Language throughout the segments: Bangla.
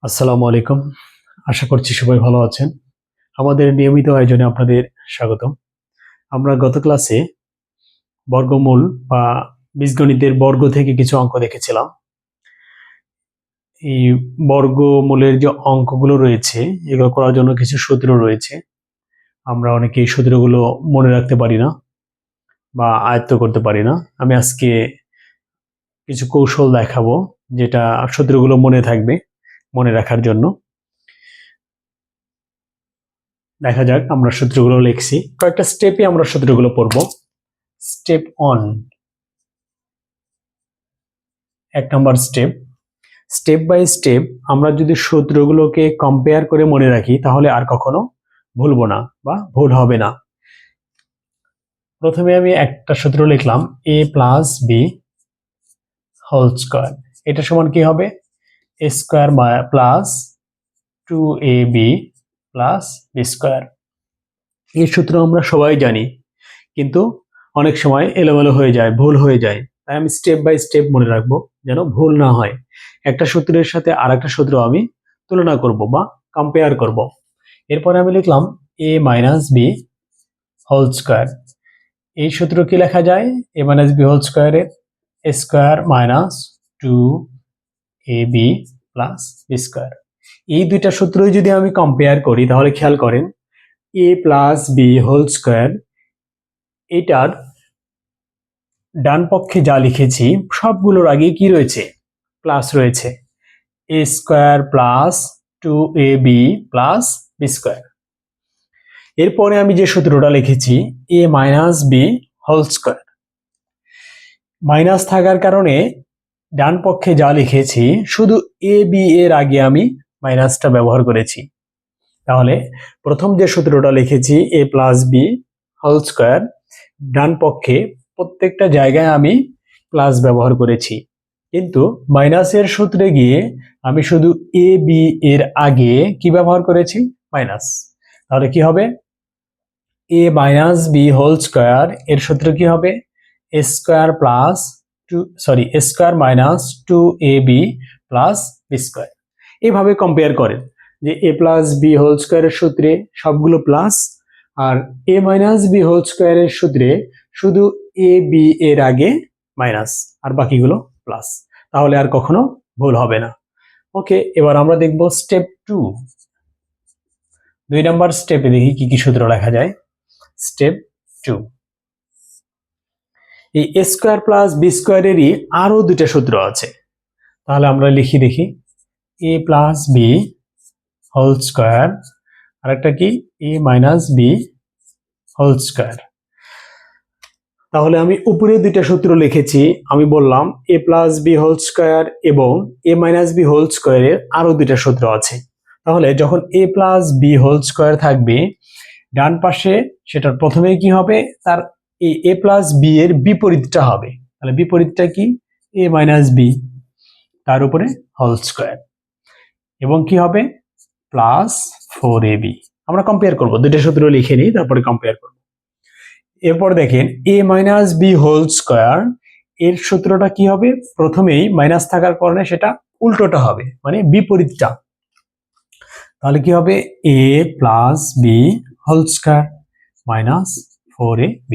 আসসালামু আলাইকুম। আশা করছি সবাই ভালো আছেন। আমাদের নিয়মিত আয়োজনে আপনাদের স্বাগতম। আমরা গত ক্লাসে বর্গমূল বা বীজগণিতের বর্গ থেকে কিছু অঙ্ক দেখেছিলাম। এই বর্গমূলের যে অঙ্কগুলো রয়েছে এগুলো করার জন্য কিছু সূত্র রয়েছে। আমরা অনেকে এই সূত্রগুলো মনে রাখতে পারি না বা আয়ত্ত করতে পারি না। আমি আজকে কিছু কৌশল দেখাবো যেটা সূত্রগুলো মনে থাকবে, মনে রাখার জন্য। দেখা যাক আমরা সূত্রগুলো লিখছি। কয়েকটা স্টেপে আমরা সূত্রগুলো পড়বো। স্টেপ 1, 1 নম্বর স্টেপ। স্টেপ বাই স্টেপ আমরা যদি সূত্রগুলোকে কম্পেয়ার করে মনে রাখি তাহলে আর কখনো ভুলবো না বা ভুল হবে না। প্রথমে আমি একটা সূত্র লিখলাম, a plus B whole square. এটা সমান কি হবে? a square plus 2ab plus B square. এই সূত্র আমরা সবাই জানি, কিন্তু অনেক সময় এলোমেলো হয়ে যায়, ভুল হয়ে যায়। তাই আমি স্টেপ বাই স্টেপ মনে রাখবো যেন ভুল না হয়। একটা সূত্রের সাথে আর একটা সূত্র আমি তুলনা করব বা কম্পেয়ার করব। এরপরে আমি লিখলাম a minus B whole square. এই সূত্র কি লেখা যায়? a মাইনাস বি হোল স্কোয়ারের a square minus 2ab plus B square. এই দুইটা সূত্রই যদি আমি কম্পেয়ার করি তাহলে খেয়াল করেন a plus B whole square এটার ডান পক্ষে যা লিখেছি সবগুলোর আগে কি রয়েছে? প্লাস রয়েছে। a square plus 2ab plus B square. এরপরে আমি যে সূত্রটা লিখেছি a minus B whole square, minus থাকার কারণে ডান পক্ষে যা লিখেছি শুধু a b এর আগে আমি মাইনাসটা ব্যবহার করেছি। তাহলে প্রথম যে সূত্রটা লিখেছি a plus B whole square, ডান পক্ষে প্রত্যেকটা জায়গায় আমি প্লাস ব্যবহার করেছি, কিন্তু মাইনাসের সূত্রে গিয়ে আমি শুধু এ বি এর আগে কি ব্যবহার করেছি? মাইনাস। তাহলে কি হবে? A minus B whole square এর সূত্র কি হবে? A square plus A square minus 2ab plus B square. এইভাবে কম্পেয়ার করেন যে এ প্লাস বি হোল স্কোয়ারের সূত্রে সবগুলো প্লাস, আর এ মাইনাস বি হোল স্কোয়ারের সূত্রে শুধু এ বি এর আগে মাইনাস আর বাকিগুলো প্লাস। তাহলে আর কখনো ভুল হবে না। ওকে, এবার আমরা দেখব স্টেপ 2। 2 নম্বর স্টেপে দেখি কি কি সূত্র লেখা যায়। স্টেপ 2, এই এ স্কোয়ার প্লাস বি স্কোয়ারেরই আরো দুটা সূত্র আছে। তাহলে আমরা লিখি দেখি, এ প্লাস বি হোল স্কোয়ার আর একটা কি এ মাইনাস বি হোল স্কোয়ার। তাহলে আমি উপরে দুইটা সূত্র লিখেছি, আমি বললাম এ প্লাস বি হোল স্কোয়ার এবং এ মাইনাস বি হোল স্কোয়ারের আরো দুইটা সূত্র আছে। তাহলে যখন এ প্লাস বি হোল স্কোয়ার থাকবে ডান পাশে, সেটার প্রথমে কি হবে? তার এই এ প্লাস বি এর বিপরীতটা হবে। তাহলে বিপরীতটা কি? এ মাইনাস বি, তার উপরে হোল স্কোয়ার, এবং কি হবে? Plus 4ab। আমরা কম্পেয়ার করব, দুইটা সূত্র লিখে নিই তারপরে কম্পেয়ার করব। এরপর দেখেন এ মাইনাস বি হোল স্কোয়ার এর সূত্রটা কি হবে? প্রথমেই মাইনাস থাকার কারণে সেটা উল্টোটা হবে, মানে বিপরীতটা। তাহলে কি হবে? A plus B whole square minus 4ab।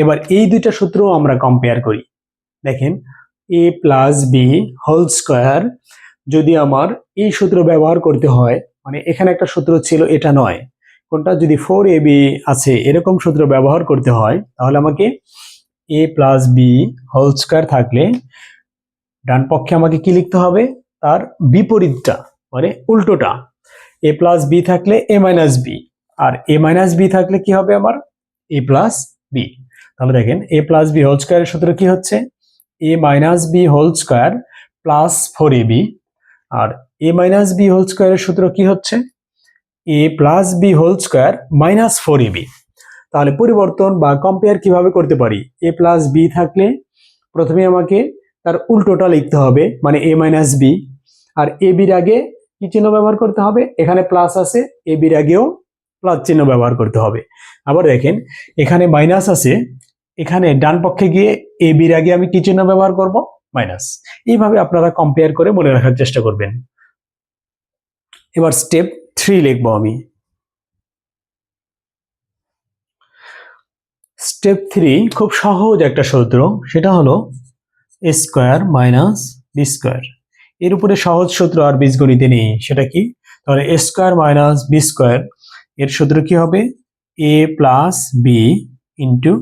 এবার এই দুইটা সূত্র আমরা কম্পেয়ার করি। দেখেন A plus B whole square যদি আমার এই সূত্র ব্যবহার করতে হয়, মানে এখানে একটা সূত্র ছিল, এটা নয়, কোনটা? যদি 4ab আছে এরকম সূত্র ব্যবহার করতে হয় তাহলে আমাকে এ প্লাস বি হোল স্কোয়ার থাকলে ডান পক্ষে আমাকে কি লিখতে হবে? তার বিপরীতটা, মানে উল্টোটা। এ প্লাস বি থাকলে এ minus B, R A minus B থাকলে কি হবে আমার? এ প্লাস বি। তাহলে দেখেন এ প্লাস বি হোল স্কোয়ারের সূত্র কি হচ্ছে? A minus B whole square plus 4ab, আর এ মাইনাস বি হোল স্কোয়ারের সূত্র কি হচ্ছে? A plus B whole square minus 4ab। তাহলে পরিবর্তন বা কম্পেয়ার কিভাবে করতে পারি? এ প্লাস বি থাকলে প্রথমে আমাকে তার উল্টোটা লিখতে হবে, মানে এ মাইনাস বি, আর এ বির আগে কি চিহ্ন ব্যবহার করতে হবে? এখানে প্লাস আছে, এ বির আগেও প্লাস চিহ্ন ব্যবহার করতে হবে। আবার দেখেন এখানে মাইনাস আছে, এখানে ডান পক্ষে গিয়ে এ বির আগে আমি কি চিহ্ন ব্যবহার করব? মাইনাস। এইভাবে আপনারা কম্পেয়ার করে মনে রাখার চেষ্টা করবেন। এবার স্টেপ 3 লিখবো আমি। স্টেপ 3 খুব সহজ একটা সূত্র, সেটা হলো a square minus B square. এর উপরে সহজ সূত্র আর বীজগণিতে নেই, সেটা কি? তাহলে a square minus B square এর সূত্র কি হবে? a plus B into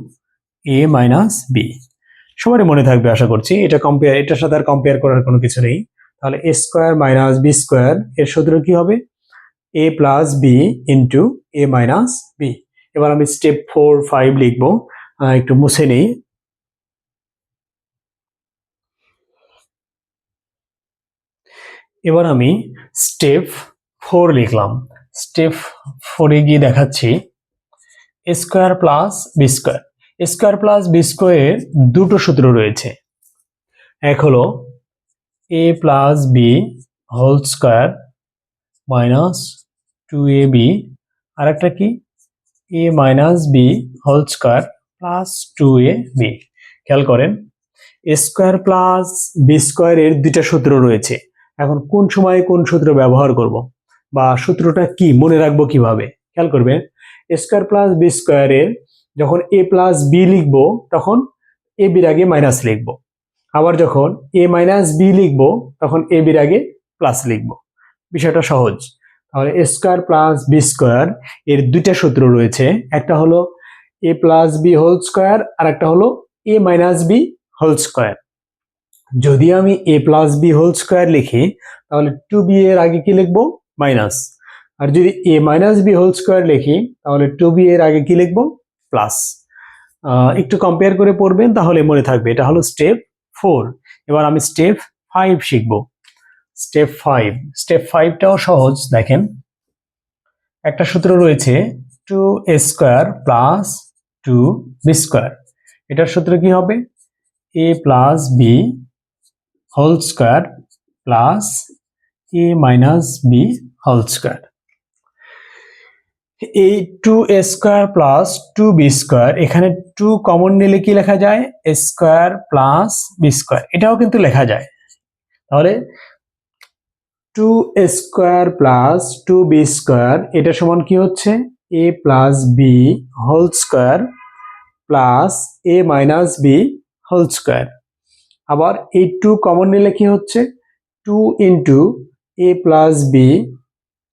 a minus B. সবারই মনে থাকবে আশা করছি, এটার সাথে আর কম্পেয়ার করার কোনো কিছু নেই। তাহলে a square minus B square এর সূত্র কি হবে? a plus B into a minus B. এবার আমি স্টেপ 4, 5 লিখবো, একটু মুছে নেই। এবার আমি স্টেপ 4 লিখলাম। স্টেপ 4-এ গিয়ে দেখাচ্ছি a square plus B square. a square plus B স্কয়ারের দুটো সূত্র রয়েছে। এক হলো a plus B whole square minus 2ab, আর একটা কি? a minus B whole square plus 2ab। খেয়াল করেন, a স্কয়ার প্লাস বি স্কয়ারের দুইটা সূত্র রয়েছে। এখন কোন সময়ে কোন সূত্র ব্যবহার করব, বা সূত্রটা কি মনে রাখবো কিভাবে? খেয়াল করবেন, a স্কয়ার প্লাস বি স্কয়ারের যখন a প্লাস বি লিখবো তখন a বির আগে মাইনাস লিখবো, আবার যখন a মাইনাস বি লিখবো তখন a বির আগে প্লাস লিখবো। বিষয়টা সহজ। তাহলে a square plus B square এর দুইটা সূত্র রয়েছে, একটা হলো a plus B whole square আর একটা হলো a minus B whole square. যদি আমি a plus B whole square লিখি তাহলে 2b এর আগে কি লিখবো? মাইনাস। আর যদি a minus B whole square লিখি তাহলে 2b এর আগে কি লিখবো? প্লাস। একটু কম্পেয়ার করে পড়বেন, তাহলে মনে থাকবে। এটা হলো স্টেপ 4। এবার আমি স্টেপ 5 শিখবো। স্টেপ 5, স্টেপ 5টাও সহজ। দেখেন, একটা সূত্র রয়েছে 2a square plus 2b square. এটার সূত্র কি হবে? a plus B whole square plus a minus B whole square. এই 2a square plus 2b square, এখানে 2 কমন নিলে কি লেখা যায়? a square plus b square. এটাও কিন্তু লেখা যায়। তাহলে 2a square plus 2b square এটা সমান কি হচ্ছে? a plus B whole square plus a minus B whole square. আবার এই 2 কমন নিলে কি হচ্ছে? 2 into a plus B,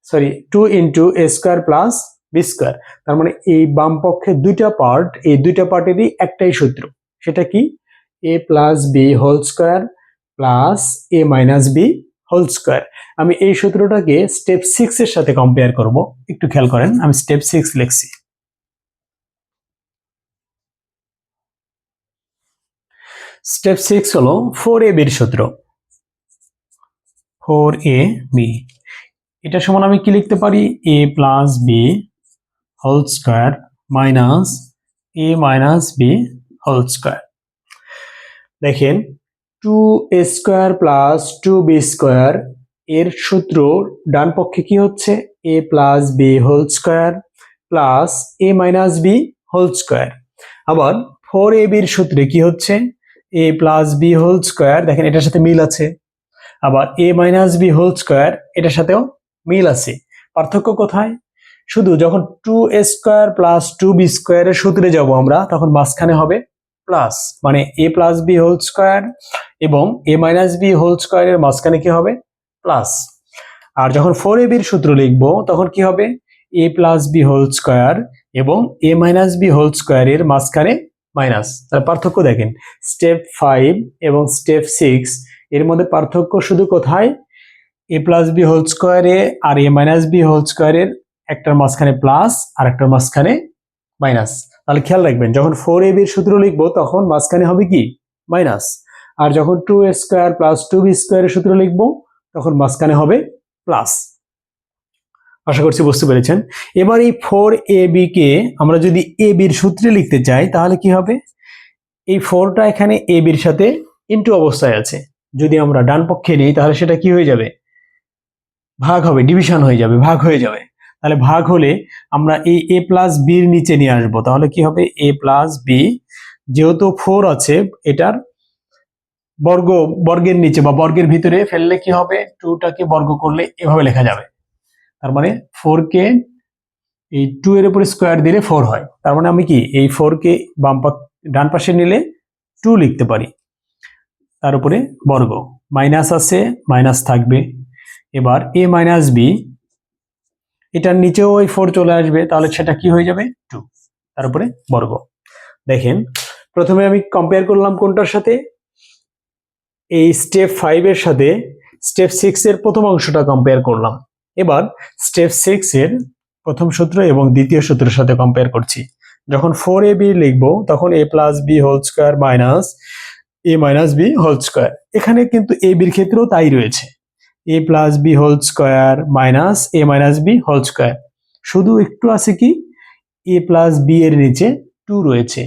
sorry 2 into a square plus B square. তার মানে এই বাম পক্ষে দুইটা পার্ট, এই দুইটা পার্টেরই একটাই সূত্র, সেটা কি? a plus B whole square plus a minus B whole square. আমি এই সূত্রটাকে স্টেপ 6 এর সাথে কম্পেয়ার করব। একটু খেয়াল করেন, আমি স্টেপ 6 লিখছি। স্টেপ 6 হলো 4ab এর সূত্র। 4ab এটা সমান আমি কি লিখতে পারি? a plus B whole square minus a minus B whole square. দেখেন, 2a square plus 2b square এর সূত্র ডান পক্ষে কি হচ্ছে? a plus B whole square plus a minus B whole square. আবার 4ab এর সূত্রে কি হচ্ছে? a plus B whole square, দেখেন এটার সাথে মিল আছে। আবার a minus B whole square এটার সাথেও মিল আছে। পার্থক্য কোথায়? শুধু যখন 2a স্কয়ার প্লাস 2b স্কয়ারের সূত্রে যাব আমরা, তখন মাঝখানে হবে প্লাস, মানে a plus B whole square এবং a মাইনাস বি হোল স্কয়ারের মাঝখানে কি হবে? প্লাস। আর যখন 4ab এর সূত্র লিখব তখন কি হবে? a plus B whole square এবং a মাইনাস বি হোল স্কয়ারের মাঝখানে মাইনাস। তার পার্থক্য দেখেন, স্টেপ 5 এবং স্টেপ 6 এর মধ্যে পার্থক্য শুধু কোথায়? a প্লাস বি হোল স্কয়ারে আর a মাইনাস বি হোল স্কয়ারের একটার মাঝখানে প্লাস আর একটার মাঝখানে মাইনাস। তাহলে খেয়াল রাখবেন, যখন 4ab এর সূত্র লিখবো তখন মাঝখানে হবে কি? মাইনাস। আর যখন 2a স্কয়ার প্লাস 2b স্কয়ারের সূত্র লিখবো তখন মাঝখানে হবে প্লাস। আশা করছি বুঝতে পেরেছেন। এবার এই 4ab কে আমরা যদি ab এর সূত্রে লিখতে চাই তাহলে কি হবে? এই 4টা এখানে ab এর সাথে ইনটু অবস্থায় আছে। যদি আমরা ডান পক্ষে নেই তাহলে সেটা কি হয়ে যাবে? ভাগ হবে, ডিভিশন হয়ে যাবে, ভাগ হয়ে যাবে। তাহলে ভাগ হলে আমরা এই a প্লাস বি এর নিচে নিয়ে আসবো। তাহলে কি হবে? a প্লাস বি, যেহেতু 4 আছে এটার বর্গের নিচে বা বর্গের ভিতরে ফেললে কি হবে? 2টাকে বর্গ করলে এভাবে লেখা যাবে। তার মানে 4কে এই 2 এর উপরে স্কোয়ার দিলে 4 হয়। তার মানে আমি কি এই 4কে ডান পাশে নিলে 2 লিখতে পারি, তার উপরে বর্গ, মাইনাস আছে মাইনাস থাকবে। এবার a মাইনাস বি, এটার নিচেও ওই 4 চলে আসবে, তাহলে সেটা কি হয়ে যাবে 2, তার উপরে বর্গ। দেখেন প্রথমে আমি কম্পেয়ার করলাম কোনটার সাথে, এই স্টেপ 5 এর সাথে স্টেপ 6 এর প্রথম অংশটা কম্পেয়ার করলাম। এবার স্টেপ 6 এর প্রথম সূত্র এবং দ্বিতীয় সূত্রের সাথে কম্পেয়ার করছি। যখন 4ab লিখবো তখন a plus B whole square minus a minus B whole square. এখানে কিন্তু a বির ক্ষেত্রেও তাই রয়েছে, a plus B whole square minus a minus B whole square. শুধু একটু আছে কি a প্লাস বি এর নিচে 2 রয়েছে,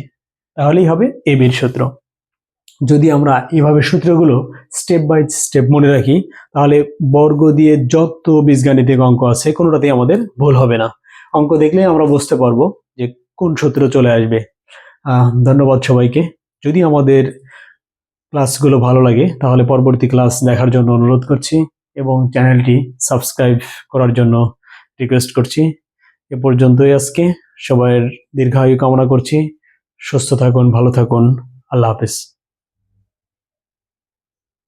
তাহলেই হবে a বির সূত্র। যদি আমরা এইভাবে সূত্রগুলো স্টেপ বাই স্টেপ মনে রাখি, তাহলে বর্গ দিয়ে যত বীজগাণিতিক অঙ্ক আছে কোনোটাতেই আমাদের ভুল হবে না। অঙ্ক দেখলে আমরা বুঝতে পারবো যে কোন সূত্র চলে আসবে। ধন্যবাদ সবাইকে। যদি আমাদের ক্লাসগুলো ভালো লাগে তাহলে পরবর্তী ক্লাস দেখার জন্য অনুরোধ করছি এবং চ্যানেলটি সাবস্ক্রাইব করার জন্য রিকোয়েস্ট করছি। এ পর্যন্তই আজকে। সবার দীর্ঘায়ু কামনা করছি। সুস্থ থাকুন, ভালো থাকুন। আল্লাহ হাফেজ।